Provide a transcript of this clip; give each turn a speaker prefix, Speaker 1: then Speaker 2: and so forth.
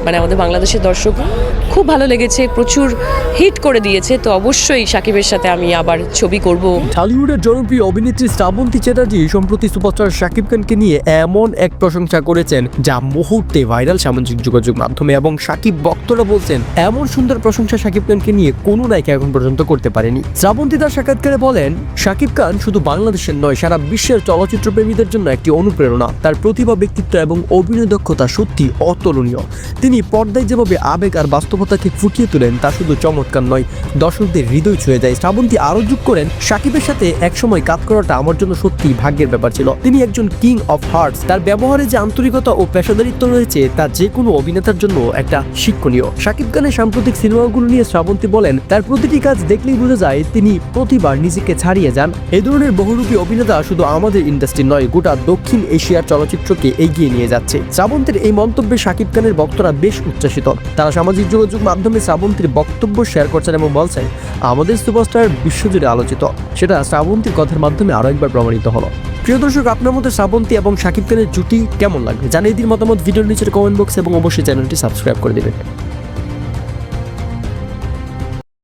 Speaker 1: মানে আমাদের বাংলাদেশের দর্শক খুব ভালো লেগেছে, প্রচুর হিট করে দিয়েছে। তো অবশ্যই শাকিবের সাথে আমি আবার ছবি করব।
Speaker 2: ঢালিউডের জনপ্রিয় অভিনেত্রী শ্রাবন্তী চ্যাটার্জি সম্প্রতি সুপারস্টার শাকিব খানকে নিয়ে এমন এক প্রশংসা করেছেন যা মুহূর্তে ভাইরাল সামাজিক যোগাযোগ মাধ্যমে, এবং শাকিব ভক্তরা বলছেন এমন সুন্দর প্রশংসা শাকিব খানকে নিয়ে কোনো নায়িকা এখন পর্যন্ত করতে পারেনি। শ্রাবন্তী তার সাক্ষাৎকারে বলেন, শাকিব খান শুধু বাংলাদেশের নয়, সারা বিশ্বের চলচ্চিত্র প্রেমীদের জন্য একটি অনুপ্রেরণা। তার প্রতিভা, ব্যক্তিত্ব এবং অভিনয় দক্ষতা সত্যি অতুলনীয়। তিনি পর্দায় যেভাবে আবেগ আর বাস্তবতাকে ফুটিয়ে তোলেন তা শুধু চমৎকার নয়, দর্শকদের হৃদয় ছুঁয়ে যায়। শ্রাবন্তী আরো যোগ করেন, শাকিবের সাথে একসময় কাজ করাটা আমার জন্য সত্যি ভাগ্যের ব্যাপার ছিল। তিনি একজন কিং অফ হার্টস। তার ব্যবহারে যে আন্তরিকতা ও পেশাদারিত্ব রয়েছে তা যে কোনো অভিনেতার জন্য একটা শিক্ষণীয়। শাকিব খানের সাম্প্রতিক সিনেমাগুলো নিয়ে শ্রাবন্তী বলেন, তার প্রতিটি কাজ দেখলেই বোঝা যায় তিনি প্রতিবার নিজেকে ছাড়িয়ে যান। এই ধরনের বহুরূপী অভিনেতা শুধু আমাদের ইন্ডাস্ট্রি নয়, গোটা দক্ষিণ এশিয়ার চলচ্চিত্রকে এগিয়ে নিয়ে যাচ্ছে। শ্রাবন্তীর এই মন্তব্যে শাকিব খানের ভক্তরা বেশ উচ্ছ্বাসিত। তারা সামাজিক যোগাযোগ মাধ্যমে শ্রাবন্তীর বক্তব্য শেয়ার করছেন এবং বলছেন, আমাদের সুপারস্টার বিশ্বজুড়ে আলোচিত। সেটা শ্রাবন্তীর কথার মাধ্যমে আরো একবার প্রমাণিত হলো। প্রিয় দর্শক, আপনার মধ্যে শ্রাবন্তী এবং শাকিব খানের জুটি কেমন লাগবে জানিয়ে দিন মতামত ভিডিওর নিচের কমেন্ট বক্স, এবং অবশ্যই চ্যানেলটি সাবস্ক্রাইব করে দেবেন।